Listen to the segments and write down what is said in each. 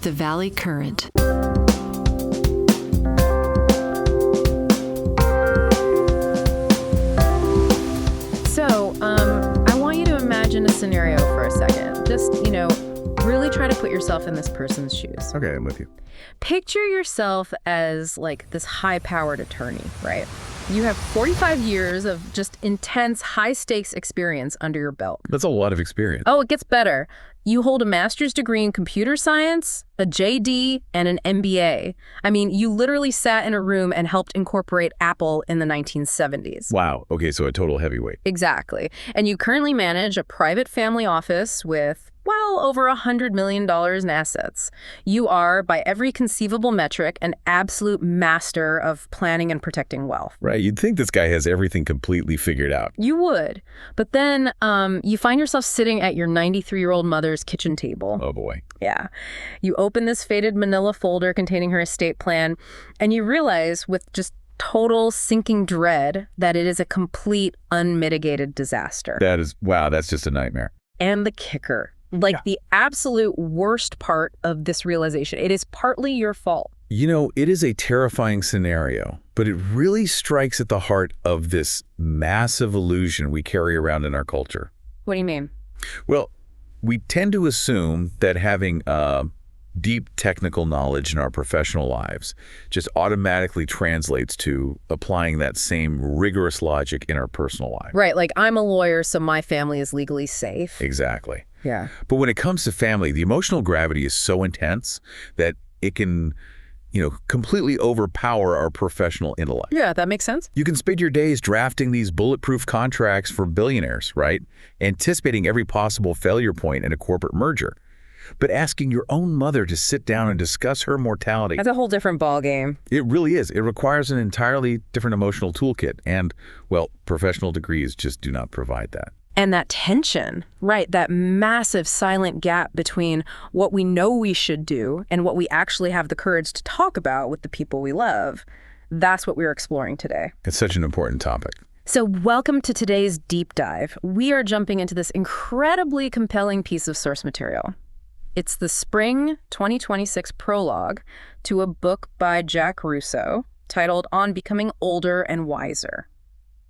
The Valley Current. So, I want you to imagine a scenario for a second. Just, really try to put yourself in this person's shoes. Okay, I'm with you. Picture yourself as like this high-powered attorney, right? You have 45 years of just intense, high-stakes experience under your belt. That's a lot of experience. Oh, it gets better. You hold a master's degree in computer science, a JD, and an MBA. I mean, you literally sat in a room and helped incorporate Apple in the 1970s. Wow. Okay, so a total heavyweight. Exactly. And you currently manage a private family office with, well, over $100 million in assets. You are, by every conceivable metric, an absolute master of planning and protecting wealth. Right. You'd think this guy has everything completely figured out. You would. But then you find yourself sitting at your 93-year-old mother's kitchen table. Oh, boy. Yeah. You open this faded manila folder containing her estate plan, and you realize with just total sinking dread that it is a complete unmitigated disaster. Wow, that's just a nightmare. And the kicker. The absolute worst part of this realization. It is partly your fault. It is a terrifying scenario, but it really strikes at the heart of this massive illusion we carry around in our culture. What do you mean? Well, we tend to assume that having deep technical knowledge in our professional lives just automatically translates to applying that same rigorous logic in our personal life. Right, like I'm a lawyer, so my family is legally safe. Exactly. Yeah. But when it comes to family, the emotional gravity is so intense that it can, completely overpower our professional intellect. Yeah, that makes sense. You can spend your days drafting these bulletproof contracts for billionaires, right? Anticipating every possible failure point in a corporate merger. But asking your own mother to sit down and discuss her mortality. That's a whole different ballgame. It really is. It requires an entirely different emotional toolkit. And, well, professional degrees just do not provide that. And that tension, right, that massive silent gap between what we know we should do and what we actually have the courage to talk about with the people we love, that's what we're exploring today. It's such an important topic. So welcome to today's deep dive. We are jumping into this incredibly compelling piece of source material. It's the spring 2026 prologue to a book by Jack Russo titled On Becoming Older and Wiser,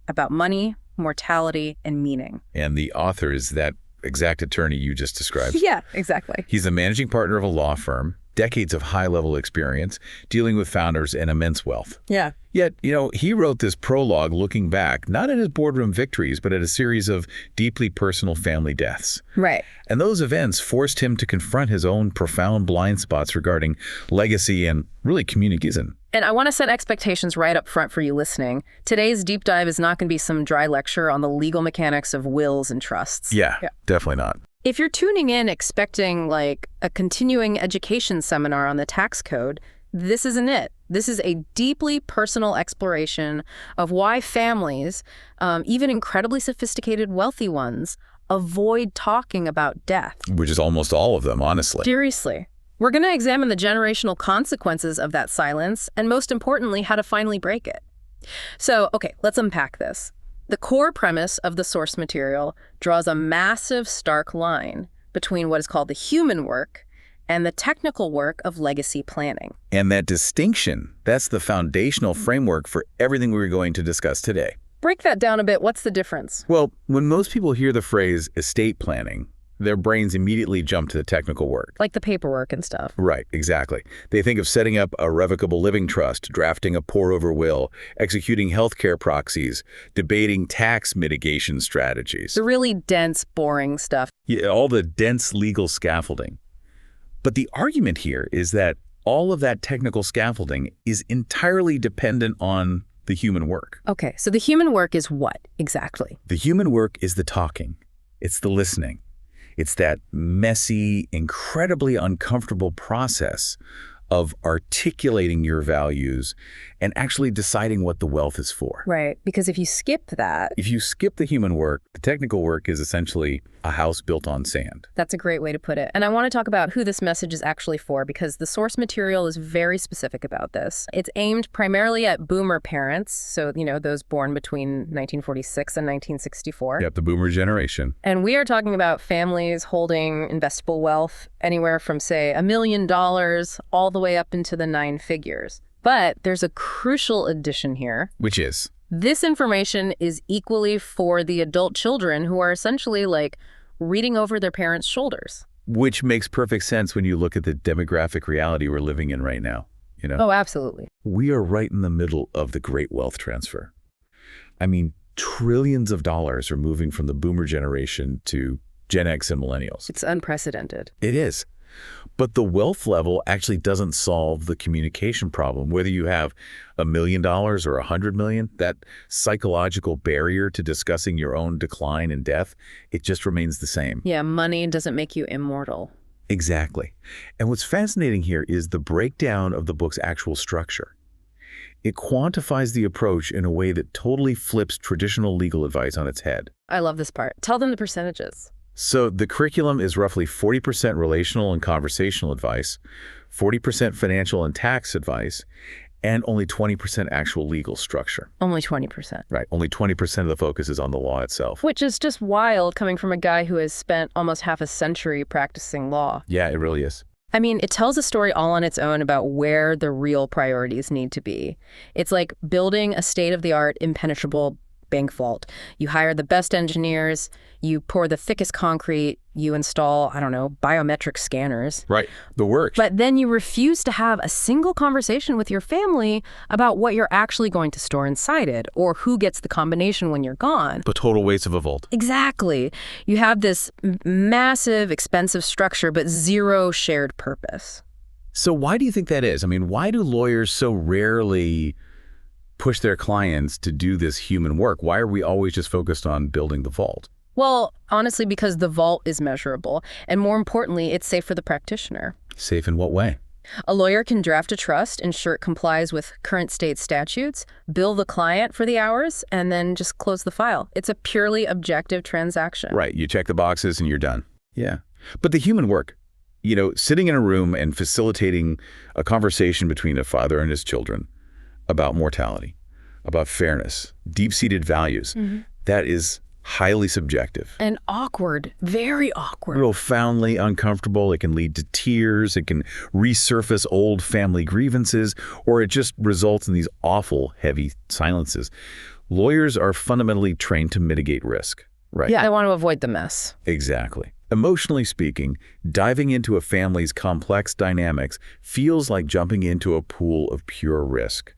about money, mortality, and meaning. And the author is that exact attorney you just described. Yeah, exactly. He's the managing partner of a law firm, decades of high-level experience, dealing with founders and immense wealth. Yeah. Yet, he wrote this prologue looking back, not at his boardroom victories, but at a series of deeply personal family deaths. Right. And those events forced him to confront his own profound blind spots regarding legacy and really communication. And I want to set expectations right up front for you listening. Today's deep dive is not going to be some dry lecture on the legal mechanics of wills and trusts. Yeah, definitely not. If you're tuning in expecting like a continuing education seminar on the tax code, this isn't it. This is a deeply personal exploration of why families, even incredibly sophisticated wealthy ones, avoid talking about death. Which is almost all of them, honestly. Seriously. We're going to examine the generational consequences of that silence, and most importantly, how to finally break it. So, okay, let's unpack this. The core premise of the source material draws a massive, stark line between what is called the human work and the technical work of legacy planning. And that distinction, that's the foundational framework for everything we're going to discuss today. Break that down a bit. What's the difference? Well, when most people hear the phrase estate planning, their brains immediately jump to the technical work. Like the paperwork and stuff. Right, exactly. They think of setting up a revocable living trust, drafting a pour-over will, executing healthcare proxies, debating tax mitigation strategies. The really dense, boring stuff. Yeah, all the dense legal scaffolding. But the argument here is that all of that technical scaffolding is entirely dependent on the human work. Okay, so the human work is what exactly? The human work is the talking. It's the listening. It's that messy, incredibly uncomfortable process of articulating your values and actually deciding what the wealth is for. Right, because if you skip that... If you skip the human work, the technical work is essentially a house built on sand. That's a great way to put it. And I want to talk about who this message is actually for, because the source material is very specific about this. It's aimed primarily at boomer parents, so, those born between 1946 and 1964. Yep, the boomer generation. And we are talking about families holding investable wealth anywhere from, say, $1 million all the way up into the 9 figures. But there's a crucial addition here. Which is? This information is equally for the adult children who are essentially like reading over their parents' shoulders. Which makes perfect sense when you look at the demographic reality we're living in right now. Oh, absolutely. We are right in the middle of the great wealth transfer. I mean, trillions of dollars are moving from the boomer generation to Gen X and millennials. It's unprecedented. It is. But the wealth level actually doesn't solve the communication problem. Whether you have $1 million or $100 million, that psychological barrier to discussing your own decline and death, it just remains the same. Yeah, money doesn't make you immortal. Exactly. And what's fascinating here is the breakdown of the book's actual structure. It quantifies the approach in a way that totally flips traditional legal advice on its head. I love this part. Tell them the percentages. So the curriculum is roughly 40% relational and conversational advice, 40% financial and tax advice, and only 20% actual legal structure. Only 20%. Right. Only 20% of the focus is on the law itself. Which is just wild coming from a guy who has spent almost half a century practicing law. Yeah, it really is. I mean, it tells a story all on its own about where the real priorities need to be. It's like building a state-of-the-art, impenetrable bank vault. You hire the best engineers, you pour the thickest concrete, you install, biometric scanners. Right. The works. But then you refuse to have a single conversation with your family about what you're actually going to store inside it or who gets the combination when you're gone. The total waste of a vault. Exactly. You have this massive, expensive structure, but zero shared purpose. So why do you think that is? I mean, why do lawyers so rarely push their clients to do this human work? Why are we always just focused on building the vault? Well, honestly, because the vault is measurable. And more importantly, it's safe for the practitioner. Safe in what way? A lawyer can draft a trust, ensure it complies with current state statutes, bill the client for the hours, and then just close the file. It's a purely objective transaction. Right. You check the boxes and you're done. Yeah. But the human work, sitting in a room and facilitating a conversation between a father and his children about mortality, about fairness, deep-seated values, that is highly subjective. And awkward, very awkward. Profoundly uncomfortable. It can lead to tears. It can resurface old family grievances, or it just results in these awful, heavy silences. Lawyers are fundamentally trained to mitigate risk, right? Yeah, I want to avoid the mess. Exactly. Emotionally speaking, diving into a family's complex dynamics feels like jumping into a pool of pure risk.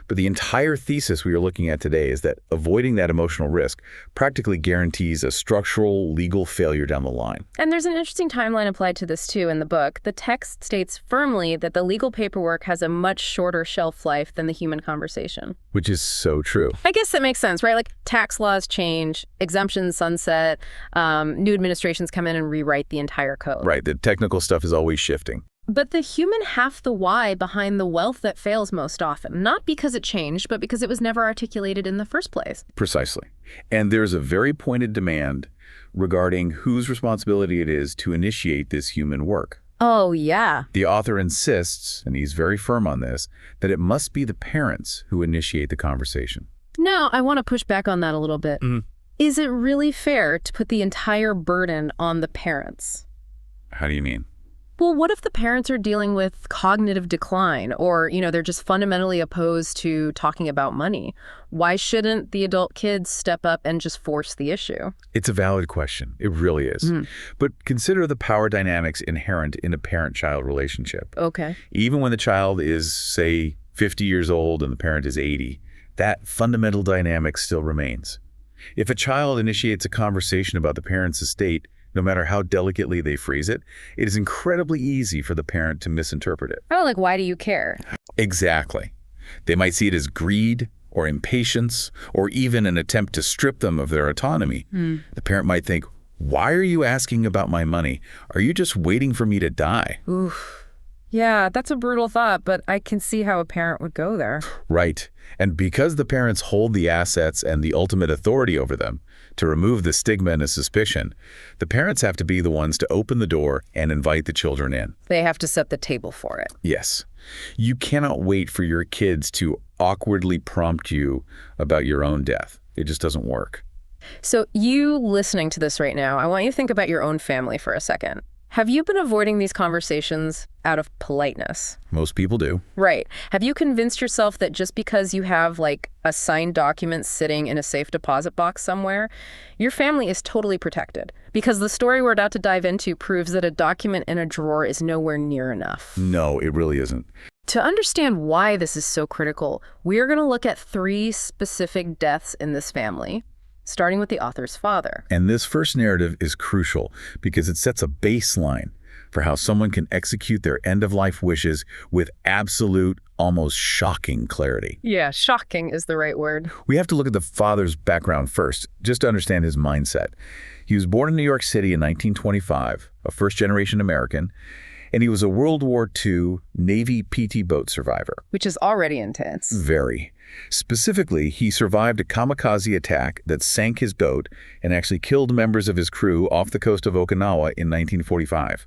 But the entire thesis we are looking at today is that avoiding that emotional risk practically guarantees a structural legal failure down the line. And there's an interesting timeline applied to this, too, in the book. The text states firmly that the legal paperwork has a much shorter shelf life than the human conversation. Which is so true. I guess that makes sense, right? Like tax laws change, exemptions sunset, new administrations come in and rewrite the entire code. Right. The technical stuff is always shifting. But the human half the why behind the wealth that fails most often, not because it changed, but because it was never articulated in the first place. Precisely. And there's a very pointed demand regarding whose responsibility it is to initiate this human work. Oh, yeah. The author insists, and he's very firm on this, that it must be the parents who initiate the conversation. Now, I want to push back on that a little bit. Is it really fair to put the entire burden on the parents? How do you mean? Well, what if the parents are dealing with cognitive decline or, they're just fundamentally opposed to talking about money? Why shouldn't the adult kids step up and just force the issue? It's a valid question. It really is. But consider the power dynamics inherent in a parent-child relationship. Okay. Even when the child is, say, 50 years old and the parent is 80, that fundamental dynamic still remains. If a child initiates a conversation about the parent's estate, no matter how delicately they phrase it, it is incredibly easy for the parent to misinterpret it. Oh, like, why do you care? Exactly. They might see it as greed or impatience or even an attempt to strip them of their autonomy. The parent might think, why are you asking about my money? Are you just waiting for me to die? Oof. Yeah, that's a brutal thought, but I can see how a parent would go there. Right. And because the parents hold the assets and the ultimate authority over them, to remove the stigma and the suspicion, the parents have to be the ones to open the door and invite the children in. They have to set the table for it. Yes. You cannot wait for your kids to awkwardly prompt you about your own death. It just doesn't work. So you listening to this right now, I want you to think about your own family for a second. Have you been avoiding these conversations out of politeness? Most people do. Right. Have you convinced yourself that just because you have like a signed document sitting in a safe deposit box somewhere, your family is totally protected? Because the story we're about to dive into proves that a document in a drawer is nowhere near enough. No, it really isn't. To understand why this is so critical, we're going to look at 3 specific deaths in this family, starting with the author's father. And this first narrative is crucial because it sets a baseline for how someone can execute their end-of-life wishes with absolute, almost shocking clarity. Yeah, shocking is the right word. We have to look at the father's background first, just to understand his mindset. He was born in New York City in 1925, a first-generation American, and he was a World War II Navy PT boat survivor. Which is already intense. Very. Specifically, he survived a kamikaze attack that sank his boat and actually killed members of his crew off the coast of Okinawa in 1945.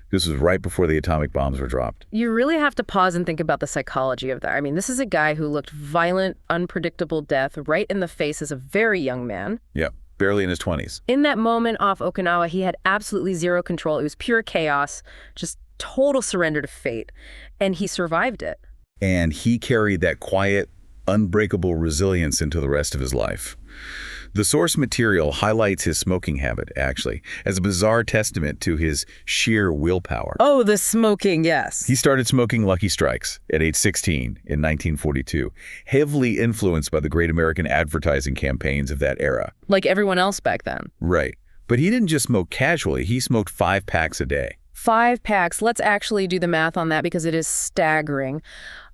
This was right before the atomic bombs were dropped. You really have to pause and think about the psychology of that. I mean, this is a guy who looked violent, unpredictable death right in the face as a very young man. Yep, barely in his 20s. In that moment off Okinawa, he had absolutely zero control. It was pure chaos, just total surrender to fate. And he survived it. And he carried that quiet, unbreakable resilience into the rest of his life. The source material highlights his smoking habit, actually, as a bizarre testament to his sheer willpower. Oh, the smoking, yes. He started smoking Lucky Strikes at age 16 in 1942, heavily influenced by the great American advertising campaigns of that era. Like everyone else back then. Right. But he didn't just smoke casually, he smoked 5 packs a day. 5 packs. Let's actually do the math on that because it is staggering.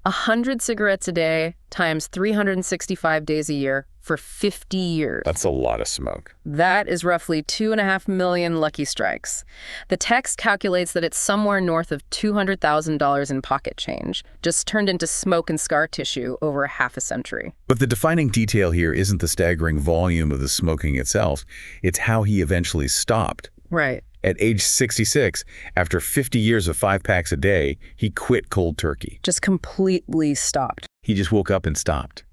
100 cigarettes a day times 365 days a year for 50 years. That's a lot of smoke. That is roughly 2.5 million Lucky Strikes. The text calculates that it's somewhere north of $200,000 in pocket change, just turned into smoke and scar tissue over half a century. But the defining detail here isn't the staggering volume of the smoking itself, it's how he eventually stopped. Right. At age 66, after 50 years of 5 packs a day, he quit cold turkey. Just completely stopped. He just woke up and stopped.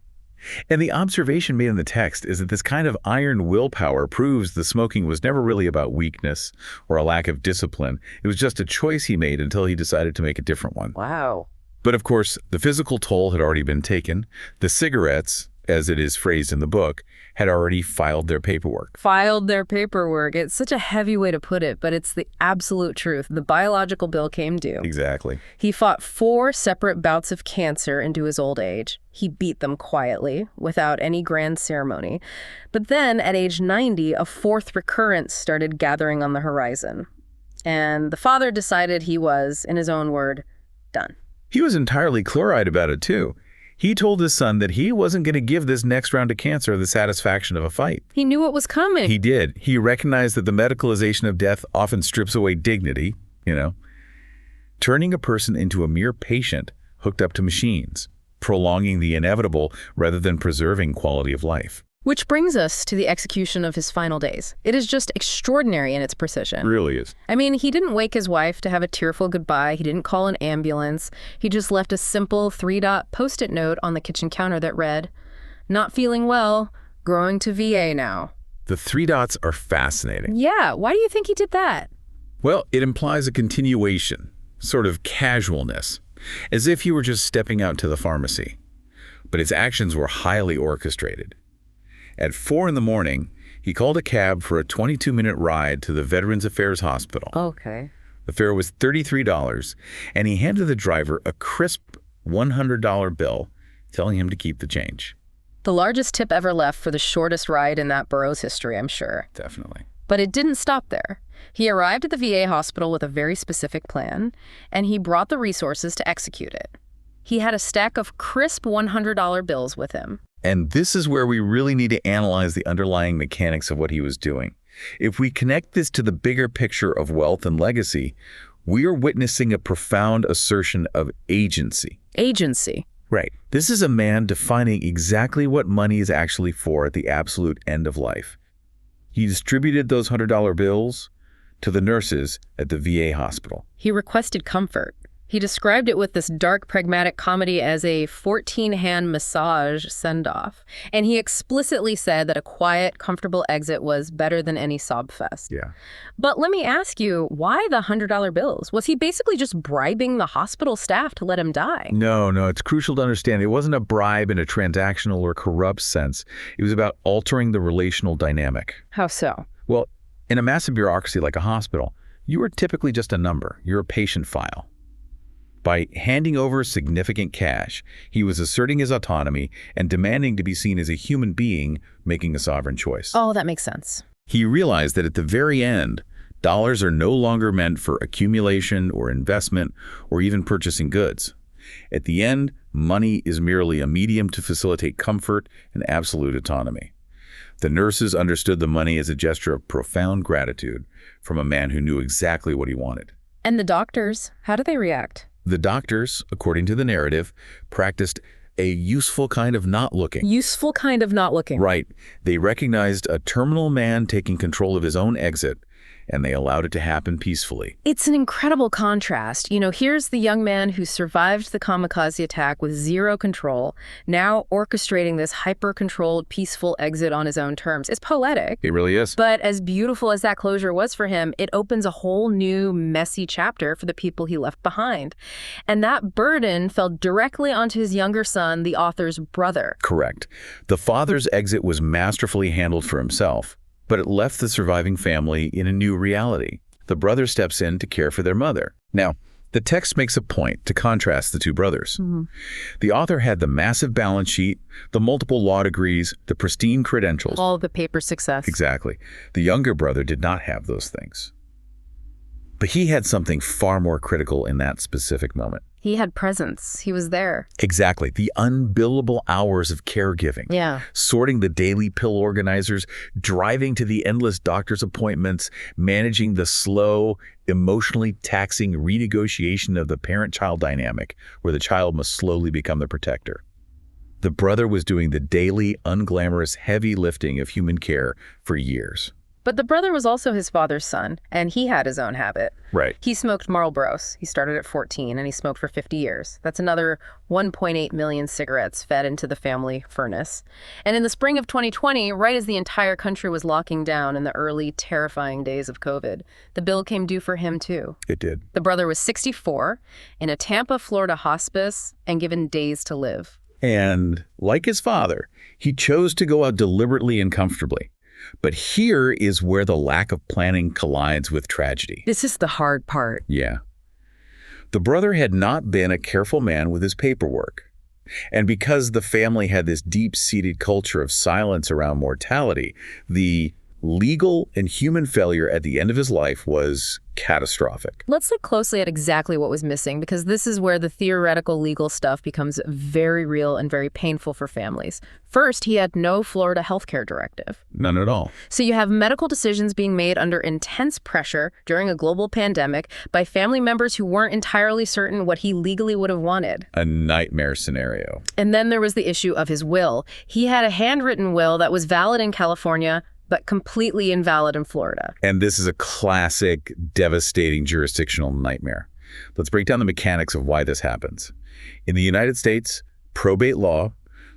And the observation made in the text is that this kind of iron willpower proves the smoking was never really about weakness or a lack of discipline. It was just a choice he made until he decided to make a different one. Wow. But of course, the physical toll had already been taken. The cigarettes, as it is phrased in the book, had already filed their paperwork. Filed their paperwork. It's such a heavy way to put it, but it's the absolute truth. The biological bill came due. Exactly. He fought 4 separate bouts of cancer into his old age. He beat them quietly, without any grand ceremony. But then, at age 90, a 4th recurrence started gathering on the horizon. And the father decided he was, in his own word, done. He was entirely clear-eyed about it, too. He told his son that he wasn't going to give this next round of cancer the satisfaction of a fight. He knew what was coming. He did. He recognized that the medicalization of death often strips away dignity, turning a person into a mere patient hooked up to machines, prolonging the inevitable rather than preserving quality of life. Which brings us to the execution of his final days. It is just extraordinary in its precision. It really is. I mean, he didn't wake his wife to have a tearful goodbye. He didn't call an ambulance. He just left a simple 3-dot Post-it note on the kitchen counter that read, "Not feeling well, growing to VA now." The 3 dots are fascinating. Yeah, why do you think he did that? Well, it implies a continuation, sort of casualness, as if he were just stepping out to the pharmacy. But his actions were highly orchestrated. At 4 in the morning, he called a cab for a 22-minute ride to the Veterans Affairs Hospital. Okay. The fare was $33, and he handed the driver a crisp $100 bill, telling him to keep the change. The largest tip ever left for the shortest ride in that borough's history, I'm sure. Definitely. But it didn't stop there. He arrived at the VA hospital with a very specific plan, and he brought the resources to execute it. He had a stack of crisp $100 bills with him. And this is where we really need to analyze the underlying mechanics of what he was doing. If we connect this to the bigger picture of wealth and legacy, We are witnessing a profound assertion of agency. Agency. Right. This is a man defining exactly what money is actually for at the absolute end of life. He distributed those $100 bills to the nurses at the VA hospital. He requested comfort. He described it with this dark, pragmatic comedy as a 14-hand massage send-off. And he explicitly said that a quiet, comfortable exit was better than any sob fest. Yeah. But let me ask you, why the $100 bills? Was he basically just bribing the hospital staff to let him die? No, it's crucial to understand. It wasn't a bribe in a transactional or corrupt sense. It was about altering the relational dynamic. How so? Well, in a massive bureaucracy like a hospital, you are typically just a number. You're a patient file. By handing over significant cash, he was asserting his autonomy and demanding to be seen as a human being making a sovereign choice. Oh, that makes sense. He realized that at the very end, dollars are no longer meant for accumulation or investment or even purchasing goods. At the end, money is merely a medium to facilitate comfort and absolute autonomy. The nurses understood the money as a gesture of profound gratitude from a man who knew exactly what he wanted. And the doctors, how do they react? The doctors, according to the narrative, practiced a useful kind of not looking. Useful kind of not looking. Right. They recognized a terminal man taking control of his own exit, and they allowed it to happen peacefully. It's an incredible contrast. Here's the young man who survived the kamikaze attack with zero control, now orchestrating this hyper-controlled, peaceful exit on his own terms. It's poetic. It really is. But as beautiful as that closure was for him, it opens a whole new, messy chapter for the people he left behind. And that burden fell directly onto his younger son, the author's brother. Correct. The father's exit was masterfully handled for himself, but it left the surviving family in a new reality. The brother steps in to care for their mother. Now, the text makes a point to contrast the two brothers. The author had the massive balance sheet, the multiple law degrees, the pristine credentials. All the paper success. Exactly. The younger brother did not have those things. But he had something far more critical in that specific moment. He had presence. He was there. Exactly. The unbillable hours of caregiving. Yeah. Sorting the daily pill organizers, driving to the endless doctor's appointments, managing the slow, emotionally taxing renegotiation of the parent-child dynamic, where the child must slowly become the protector. The brother was doing the daily, unglamorous, heavy lifting of human care for years. But the brother was also his father's son, and he had his own habit. Right. He smoked Marlboros. He started at 14, and he smoked for 50 years. That's another 1.8 million cigarettes fed into the family furnace. And in the spring of 2020, right as the entire country was locking down in the early, terrifying days of COVID, the bill came due for him, too. It did. The brother was 64, in a Tampa, Florida hospice, and given days to live. And, like his father, he chose to go out deliberately and comfortably. But here is where the lack of planning collides with tragedy. This is the hard part. Yeah. The brother had not been a careful man with his paperwork. And because the family had this deep-seated culture of silence around mortality, the legal and human failure at the end of his life was catastrophic. Let's look closely at exactly what was missing, because this is where the theoretical legal stuff becomes very real and very painful for families. First, he had no Florida healthcare directive. None at all. So you have medical decisions being made under intense pressure during a global pandemic by family members who weren't entirely certain what he legally would have wanted. A nightmare scenario. And then there was the issue of his will. He had a handwritten will that was valid in California, but completely invalid in Florida. And this is a classic, devastating jurisdictional nightmare. Let's break down the mechanics of why this happens. In the United States, probate law,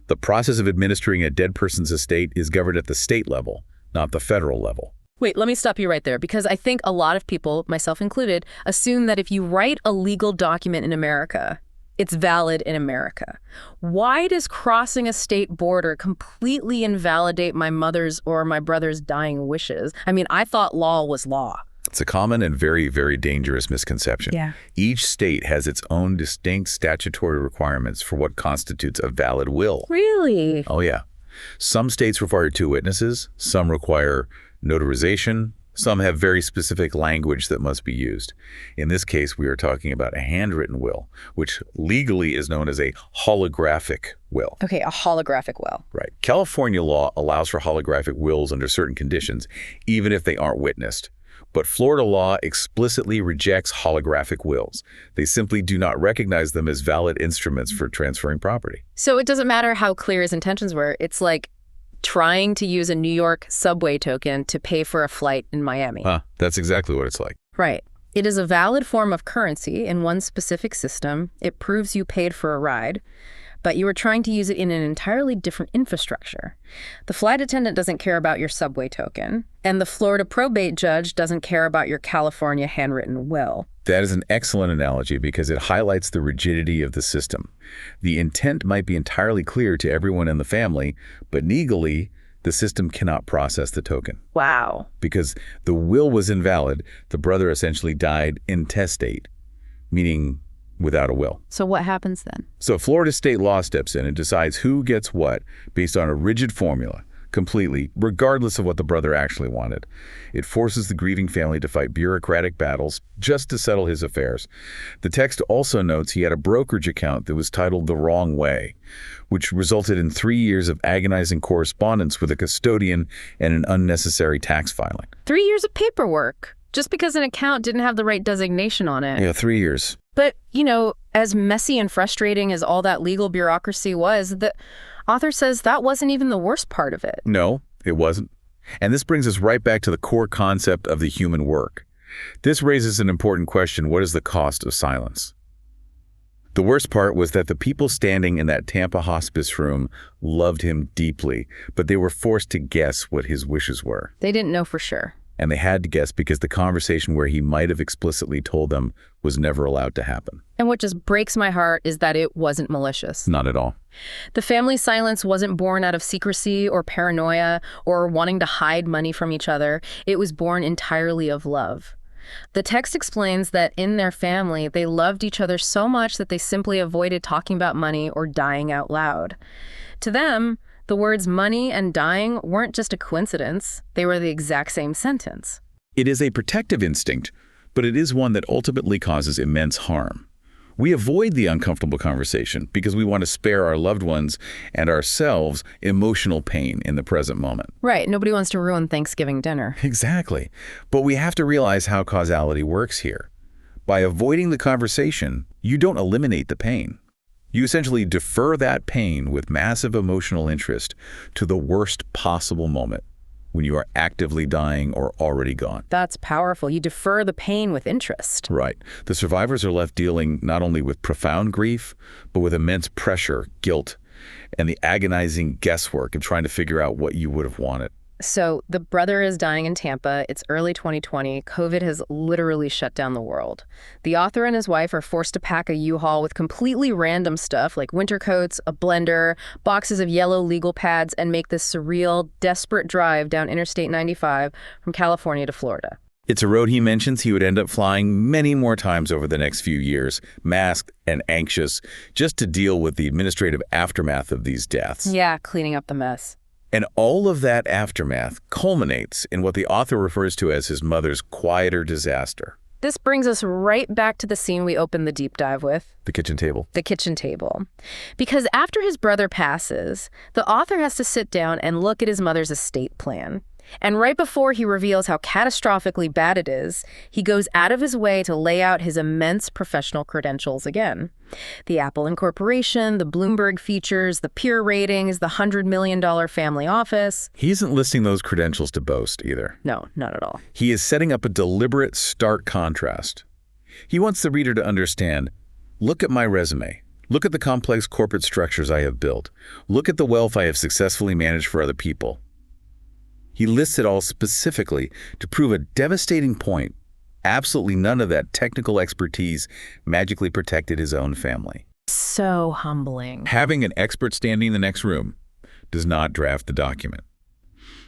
the process of administering a dead person's estate, is governed at the state level, not the federal level. Wait, let me stop you right there, because I think a lot of people, myself included, assume that if you write a legal document in America, it's valid in America. Why does crossing a state border completely invalidate my mother's or my brother's dying wishes? I mean, I thought law was law. It's a common and very, very dangerous misconception. Yeah. Each state has its own distinct statutory requirements for what constitutes a valid will. Really? Oh, yeah. Some states require 2 witnesses. Some require notarization. Some have very specific language that must be used. In this case, we are talking about a handwritten will, which legally is known as a holographic will. Okay, a holographic will. Right. California law allows for holographic wills under certain conditions, even if they aren't witnessed. But Florida law explicitly rejects holographic wills. They simply do not recognize them as valid instruments for transferring property. So it doesn't matter how clear his intentions were. It's like trying to use a New York subway token to pay for a flight in Miami. That's exactly what it's like. Right. It is a valid form of currency in one specific system. It proves you paid for a ride, but you are trying to use it in an entirely different infrastructure. The flight attendant doesn't care about your subway token, and the Florida probate judge doesn't care about your California handwritten will. That is an excellent analogy because it highlights the rigidity of the system. The intent might be entirely clear to everyone in the family, but legally, the system cannot process the token. Wow. Because the will was invalid, the brother essentially died intestate, meaning without a will. So what happens then? So Florida state law steps in and decides who gets what based on a rigid formula, completely, regardless of what the brother actually wanted. It forces the grieving family to fight bureaucratic battles just to settle his affairs. The text also notes he had a brokerage account that was titled the wrong way, which resulted in 3 years of agonizing correspondence with a custodian and an unnecessary tax filing. 3 years of paperwork, just because an account didn't have the right designation on it. Yeah, 3 years. But, as messy and frustrating as all that legal bureaucracy was, the author says that wasn't even the worst part of it. No, it wasn't. And this brings us right back to the core concept of the human work. This raises an important question: what is the cost of silence? The worst part was that the people standing in that Tampa hospice room loved him deeply, but they were forced to guess what his wishes were. They didn't know for sure. And they had to guess because the conversation where he might have explicitly told them was never allowed to happen. And what just breaks my heart is that it wasn't malicious. Not at all. The family silence wasn't born out of secrecy or paranoia or wanting to hide money from each other. It was born entirely of love. The text explains that in their family, they loved each other so much that they simply avoided talking about money or dying out loud. To them, the words money and dying weren't just a coincidence. They were the exact same sentence. It is a protective instinct, but it is one that ultimately causes immense harm. We avoid the uncomfortable conversation because we want to spare our loved ones and ourselves emotional pain in the present moment. Right. Nobody wants to ruin Thanksgiving dinner. Exactly. But we have to realize how causality works here. By avoiding the conversation, you don't eliminate the pain. You essentially defer that pain with massive emotional interest to the worst possible moment, when you are actively dying or already gone. That's powerful. You defer the pain with interest. Right. The survivors are left dealing not only with profound grief, but with immense pressure, guilt, and the agonizing guesswork of trying to figure out what you would have wanted. So the brother is dying in Tampa. It's early 2020. COVID has literally shut down the world. The author and his wife are forced to pack a U-Haul with completely random stuff like winter coats, a blender, boxes of yellow legal pads, and make this surreal, desperate drive down Interstate 95 from California to Florida. It's a road he mentions he would end up flying many more times over the next few years, masked and anxious, just to deal with the administrative aftermath of these deaths. Yeah, cleaning up the mess. And all of that aftermath culminates in what the author refers to as his mother's quieter disaster. This brings us right back to the scene we opened the deep dive with. The kitchen table. The kitchen table. Because after his brother passes, the author has to sit down and look at his mother's estate plan. And right before he reveals how catastrophically bad it is, he goes out of his way to lay out his immense professional credentials again. The Apple Incorporation, the Bloomberg features, the peer ratings, the $100 million family office. He isn't listing those credentials to boast either. No, not at all. He is setting up a deliberate, stark contrast. He wants the reader to understand, look at my resume. Look at the complex corporate structures I have built. Look at the wealth I have successfully managed for other people. He lists it all specifically to prove a devastating point. Absolutely none of that technical expertise magically protected his own family. So humbling. Having an expert standing in the next room does not draft the document.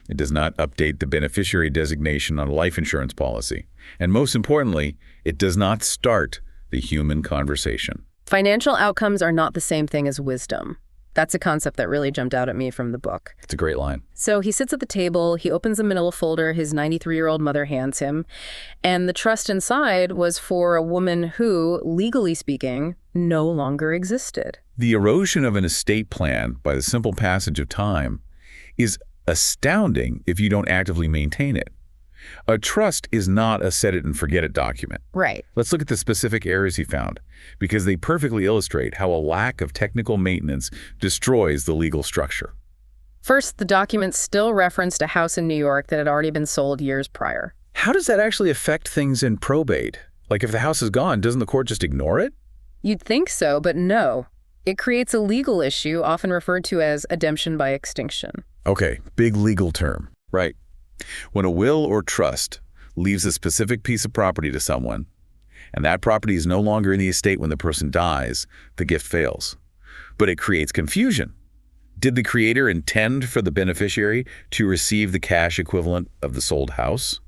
It does not update the beneficiary designation on a life insurance policy. And most importantly, it does not start the human conversation. Financial outcomes are not the same thing as wisdom. That's a concept that really jumped out at me from the book. It's a great line. So he sits at the table, he opens the manila folder his 93-year-old mother hands him, and the trust inside was for a woman who, legally speaking, no longer existed. The erosion of an estate plan by the simple passage of time is astounding if you don't actively maintain it. A trust is not a set-it-and-forget-it document. Right. Let's look at the specific errors he found, because they perfectly illustrate how a lack of technical maintenance destroys the legal structure. First, the documents still referenced a house in New York that had already been sold years prior. How does that actually affect things in probate? Like, if the house is gone, doesn't the court just ignore it? You'd think so, but no. It creates a legal issue often referred to as ademption by extinction. Okay, big legal term. Right. When a will or trust leaves a specific piece of property to someone, and that property is no longer in the estate when the person dies, the gift fails. But it creates confusion. Did the creator intend for the beneficiary to receive the cash equivalent of the sold house?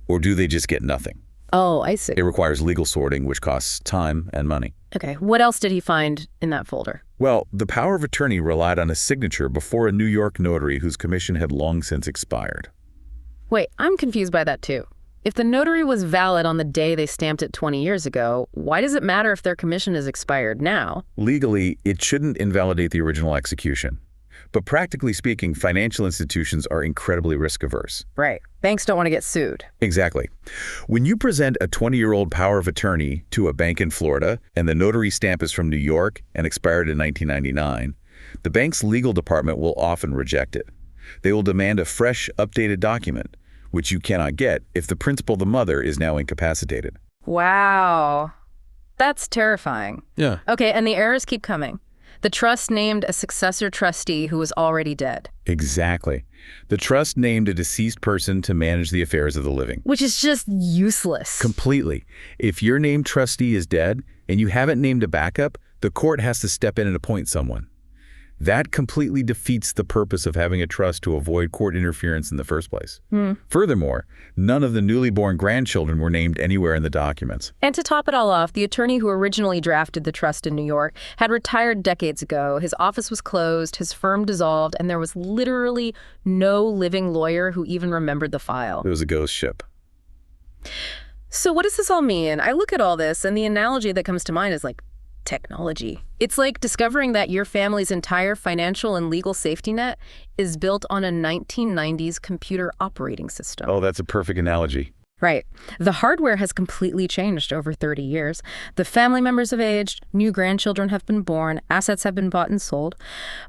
Or do they just get nothing? Oh, I see. It requires legal sorting, which costs time and money. Okay, what else did he find in that folder? Well, the power of attorney relied on a signature before a New York notary whose commission had long since expired. Wait, I'm confused by that too. If the notary was valid on the day they stamped it 20 years ago, why does it matter if their commission is expired now? Legally, it shouldn't invalidate the original execution. But practically speaking, financial institutions are incredibly risk-averse. Right. Banks don't want to get sued. Exactly. When you present a 20-year-old power of attorney to a bank in Florida, and the notary stamp is from New York and expired in 1999, the bank's legal department will often reject it. They will demand a fresh, updated document, which you cannot get if the principal, the mother, is now incapacitated. Wow. That's terrifying. Yeah. Okay, and the errors keep coming. The trust named a successor trustee who was already dead. Exactly. The trust named a deceased person to manage the affairs of the living. Which is just useless. Completely. If your named trustee is dead and you haven't named a backup, the court has to step in and appoint someone. That completely defeats the purpose of having a trust to avoid court interference in the first place. Furthermore, none of the newly born grandchildren were named anywhere in the documents. And to top it all off, the attorney who originally drafted the trust in New York had retired decades ago. His office was closed, his firm dissolved, and there was literally no living lawyer who even remembered the file. It was a ghost ship. So what does this all mean? I look at all this, and the analogy that comes to mind is like technology. It's like discovering that your family's entire financial and legal safety net is built on a 1990s computer operating system. Oh, that's a perfect analogy. Right. The hardware has completely changed over 30 years. The family members have aged, new grandchildren have been born, assets have been bought and sold.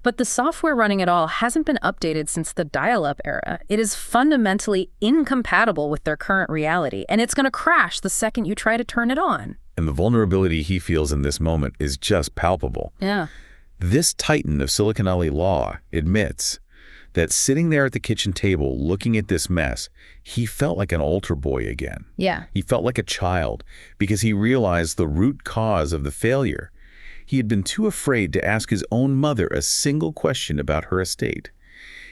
But the software running it all hasn't been updated since the dial-up era. It is fundamentally incompatible with their current reality, and it's going to crash the second you try to turn it on. And the vulnerability he feels in this moment is just palpable. Yeah. This titan of Silicon Valley law admits that sitting there at the kitchen table looking at this mess, he felt like an altar boy again. Yeah. He felt like a child because he realized the root cause of the failure. He had been too afraid to ask his own mother a single question about her estate.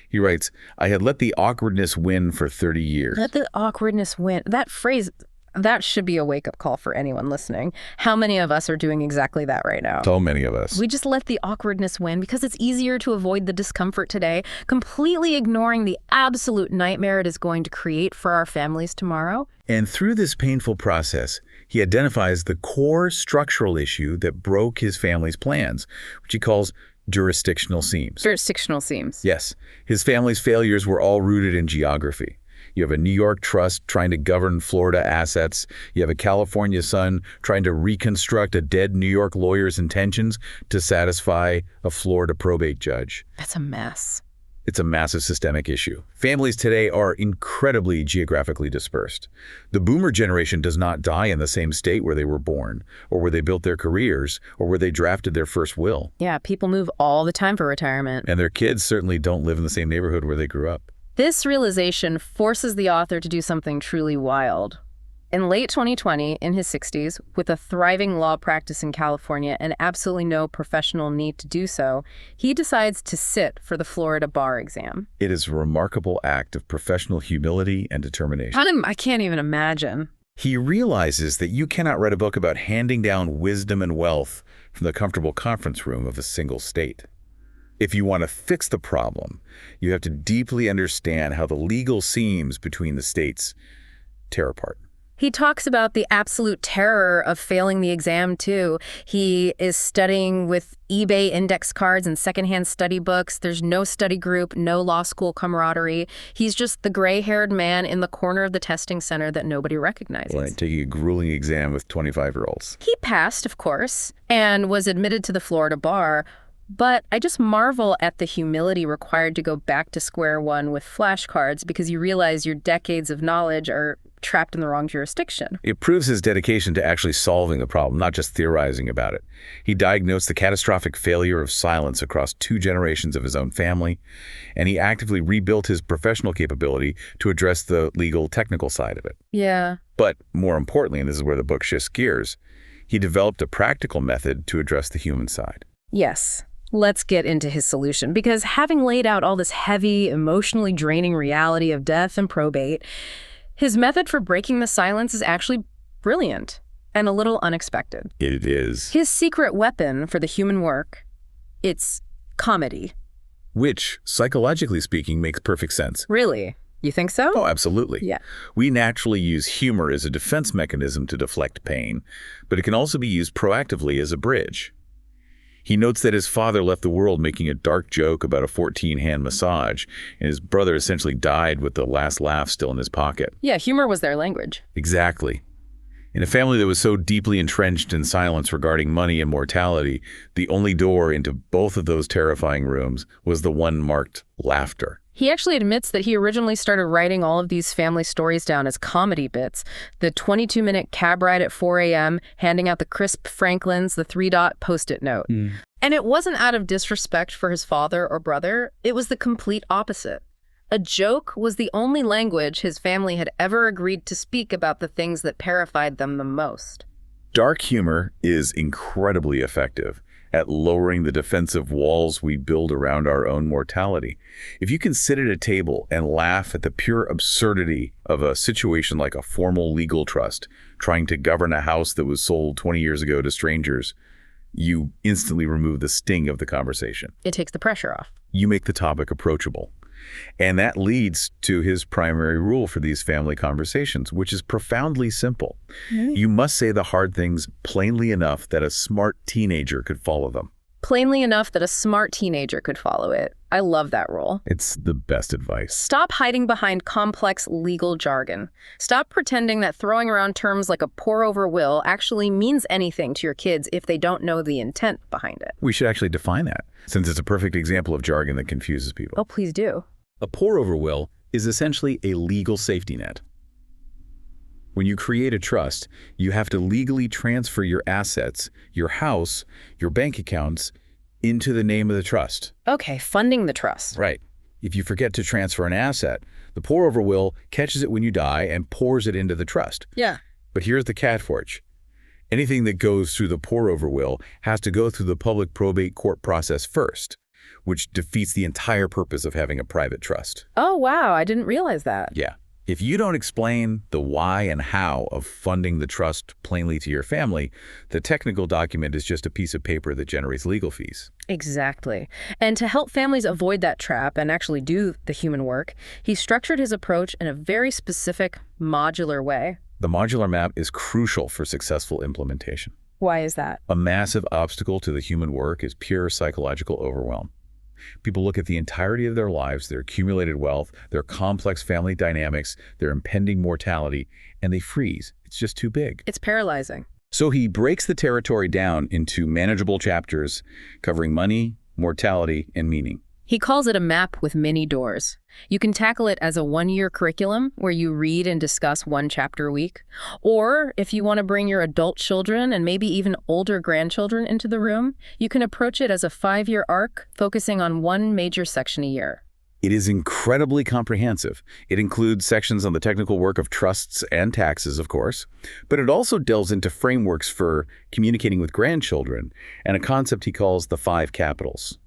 He writes, "I had let the awkwardness win for 30 years. Let the awkwardness win. That phrase, that should be a wake-up call for anyone listening. How many of us are doing exactly that right now? So many of us. We just let the awkwardness win because it's easier to avoid the discomfort today, completely ignoring the absolute nightmare it is going to create for our families tomorrow. And through this painful process, he identifies the core structural issue that broke his family's plans, which he calls jurisdictional seams. Jurisdictional seams. Yes, his family's failures were all rooted in geography. You have a New York trust trying to govern Florida assets. You have a California son trying to reconstruct a dead New York lawyer's intentions to satisfy a Florida probate judge. That's a mess. It's a massive systemic issue. Families today are incredibly geographically dispersed. The boomer generation does not die in the same state where they were born, or where they built their careers, or where they drafted their first will. Yeah, people move all the time for retirement. And their kids certainly don't live in the same neighborhood where they grew up. This realization forces the author to do something truly wild. In late 2020, in his 60s, with a thriving law practice in California and absolutely no professional need to do so, he decides to sit for the Florida bar exam. It is a remarkable act of professional humility and determination. I can't even imagine. He realizes that you cannot write a book about handing down wisdom and wealth from the comfortable conference room of a single state. If you want to fix the problem, you have to deeply understand how the legal seams between the states tear apart. He talks about the absolute terror of failing the exam, too. He is studying with eBay index cards and secondhand study books. There's no study group, no law school camaraderie. He's just the gray-haired man in the corner of the testing center that nobody recognizes. Right, taking a grueling exam with 25-year-olds. He passed, of course, and was admitted to the Florida bar. But I just marvel at the humility required to go back to square one with flashcards, because you realize your decades of knowledge are trapped in the wrong jurisdiction. It proves his dedication to actually solving the problem, not just theorizing about it. He diagnosed the catastrophic failure of silence across 2 generations of his own family, and he actively rebuilt his professional capability to address the legal, technical side of it. Yeah. But more importantly, and this is where the book shifts gears, he developed a practical method to address the human side. Yes. Let's get into his solution, because having laid out all this heavy, emotionally draining reality of death and probate, his method for breaking the silence is actually brilliant and a little unexpected. It is. His secret weapon for the human work, it's comedy. Which, psychologically speaking, makes perfect sense. Really? You think so? Oh, absolutely. Yeah. We naturally use humor as a defense mechanism to deflect pain, but it can also be used proactively as a bridge. He notes that his father left the world making a dark joke about a 14-hand massage, and his brother essentially died with the last laugh still in his pocket. Yeah, humor was their language. Exactly. In a family that was so deeply entrenched in silence regarding money and mortality, the only door into both of those terrifying rooms was the one marked laughter. He actually admits that he originally started writing all of these family stories down as comedy bits. The 22-minute cab ride at 4 a.m., handing out the crisp Franklins, the 3-dot Post-it note. And it wasn't out of disrespect for his father or brother. It was the complete opposite. A joke was the only language his family had ever agreed to speak about the things that terrified them the most. Dark humor is incredibly effective at lowering the defensive walls we build around our own mortality. If you can sit at a table and laugh at the pure absurdity of a situation like a formal legal trust trying to govern a house that was sold 20 years ago to strangers, you instantly remove the sting of the conversation. It takes the pressure off. You make the topic approachable. And that leads to his primary rule for these family conversations, which is profoundly simple. You must say the hard things plainly enough that a smart teenager could follow them. Plainly enough that a smart teenager could follow it. I love that rule. It's the best advice. Stop hiding behind complex legal jargon. Stop pretending that throwing around terms like a pour-over will actually means anything to your kids if they don't know the intent behind it. We should actually define that, since it's a perfect example of jargon that confuses people. Oh, please do. A pour-over will is essentially a legal safety net. When you create a trust, you have to legally transfer your assets, your house, your bank accounts, into the name of the trust. Okay, funding the trust. Right. If you forget to transfer an asset, the pour-over will catches it when you die and pours it into the trust. Yeah. But here's the catch. Anything that goes through the pour-over will has to go through the public probate court process first, which defeats the entire purpose of having a private trust. Oh, wow. I didn't realize that. Yeah. If you don't explain the why and how of funding the trust plainly to your family, the technical document is just a piece of paper that generates legal fees. Exactly. And to help families avoid that trap and actually do the human work, he structured his approach in a very specific, modular way. The modular map is crucial for successful implementation. Why is that? A massive obstacle to the human work is pure psychological overwhelm. People look at the entirety of their lives, their accumulated wealth, their complex family dynamics, their impending mortality, and they freeze. It's just too big. It's paralyzing. So he breaks the territory down into manageable chapters covering money, mortality, and meaning. He calls it a map with many doors. You can tackle it as a one-year curriculum where you read and discuss one chapter a week. Or if you want to bring your adult children and maybe even older grandchildren into the room, you can approach it as a 5-year arc focusing on one major section a year. It is incredibly comprehensive. It includes sections on the technical work of trusts and taxes, of course, but it also delves into frameworks for communicating with grandchildren and a concept he calls the 5 capitals.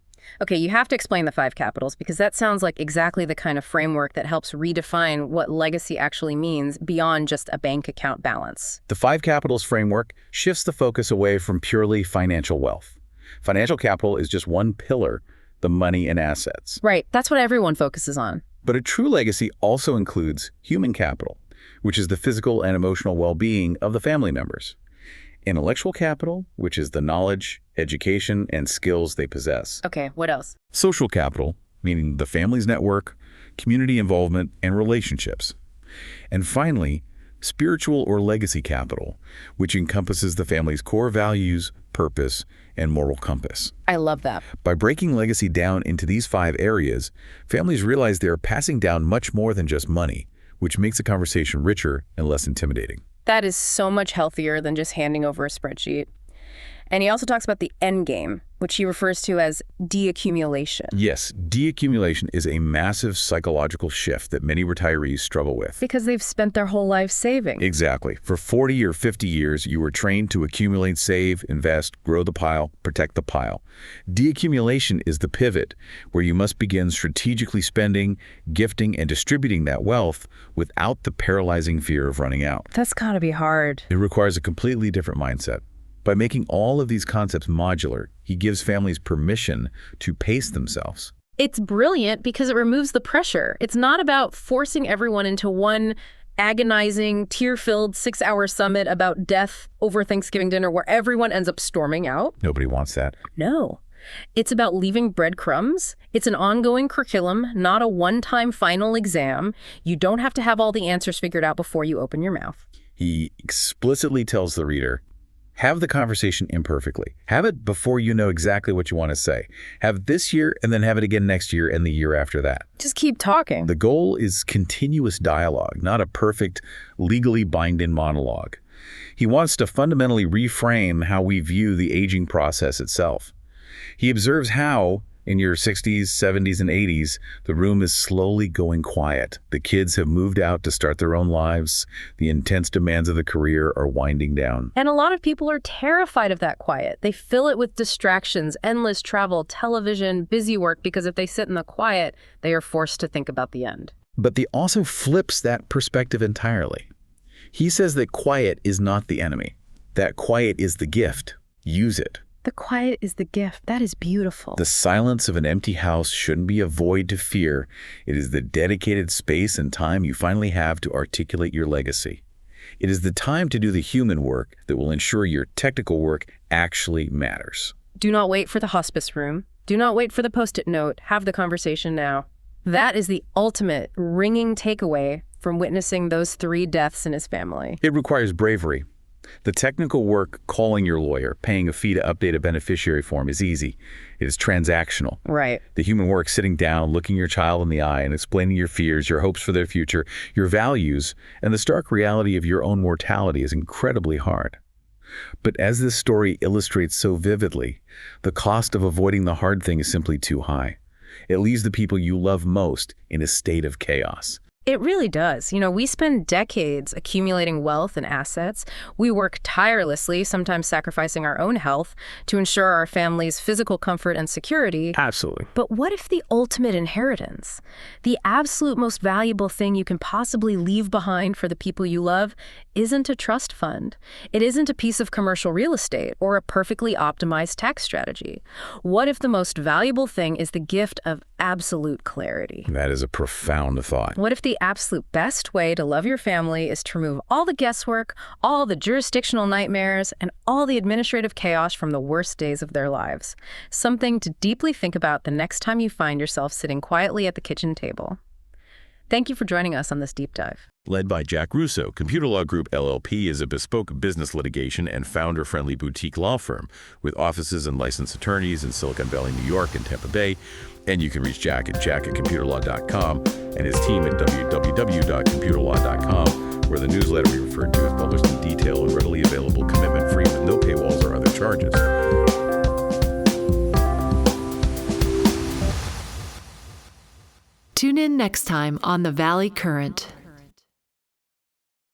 Okay, you have to explain the 5 capitals because that sounds like exactly the kind of framework that helps redefine what legacy actually means beyond just a bank account balance. The 5 capitals framework shifts the focus away from purely financial wealth. Financial capital is just one pillar, the money and assets. Right, that's what everyone focuses on. But a true legacy also includes human capital, which is the physical and emotional well-being of the family members. Intellectual capital, which is the knowledge, education, and skills they possess. Okay, what else? Social capital, meaning the family's network, community involvement, and relationships. And finally, spiritual or legacy capital, which encompasses the family's core values, purpose, and moral compass. I love that. By breaking legacy down into these 5 areas, families realize they are passing down much more than just money, which makes the conversation richer and less intimidating. That is so much healthier than just handing over a spreadsheet. And he also talks about the end game, which he refers to as deaccumulation. Yes, deaccumulation is a massive psychological shift that many retirees struggle with. Because they've spent their whole life saving. Exactly. For 40 or 50 years, you were trained to accumulate, save, invest, grow the pile, protect the pile. Deaccumulation is the pivot where you must begin strategically spending, gifting, and distributing that wealth without the paralyzing fear of running out. That's gotta be hard. It requires a completely different mindset. By making all of these concepts modular, he gives families permission to pace themselves. It's brilliant because it removes the pressure. It's not about forcing everyone into one agonizing, tear-filled 6-hour summit about death over Thanksgiving dinner where everyone ends up storming out. Nobody wants that. No. It's about leaving breadcrumbs. It's an ongoing curriculum, not a one-time final exam. You don't have to have all the answers figured out before you open your mouth. He explicitly tells the reader, have the conversation imperfectly. Have it before you know exactly what you want to say. Have it this year and then have it again next year and the year after that. Just keep talking. The goal is continuous dialogue, not a perfect, legally binding monologue. He wants to fundamentally reframe how we view the aging process itself. He observes how, in your 60s, 70s, and 80s, the room is slowly going quiet. The kids have moved out to start their own lives. The intense demands of the career are winding down. And a lot of people are terrified of that quiet. They fill it with distractions, endless travel, television, busy work, because if they sit in the quiet, they are forced to think about the end. But he also flips that perspective entirely. He says that quiet is not the enemy. That quiet is the gift. Use it. The quiet is the gift. That is beautiful. The silence of an empty house shouldn't be a void to fear. It is the dedicated space and time you finally have to articulate your legacy. It is the time to do the human work that will ensure your technical work actually matters. Do not wait for the hospice room. Do not wait for the Post-it note. Have the conversation now. That is the ultimate ringing takeaway from witnessing those 3 deaths in his family. It requires bravery. The technical work, calling your lawyer, paying a fee to update a beneficiary form, is easy. It is transactional. Right. The human work, sitting down, looking your child in the eye and explaining your fears, your hopes for their future, your values, and the stark reality of your own mortality is incredibly hard. But as this story illustrates so vividly, the cost of avoiding the hard thing is simply too high. It leaves the people you love most in a state of chaos. It really does. You know, we spend decades accumulating wealth and assets. We work tirelessly, sometimes sacrificing our own health, to ensure our family's physical comfort and security. Absolutely. But what if the ultimate inheritance, the absolute most valuable thing you can possibly leave behind for the people you love, isn't a trust fund? It isn't a piece of commercial real estate or a perfectly optimized tax strategy. What if the most valuable thing is the gift of absolute clarity? That is a profound thought. What if the absolute best way to love your family is to remove all the guesswork, all the jurisdictional nightmares, and all the administrative chaos from the worst days of their lives? Something to deeply think about the next time you find yourself sitting quietly at the kitchen table. Thank you for joining us on this deep dive. Led by Jack Russo, Computer Law Group LLP is a bespoke business litigation and founder-friendly boutique law firm with offices and licensed attorneys in Silicon Valley, New York, and Tampa Bay. And you can reach Jack at jack@computerlaw.com and his team at www.computerlaw.com, where the newsletter we referred to is published in detail and readily available, commitment-free with no paywalls or other charges. Tune in next time on The Valley Current.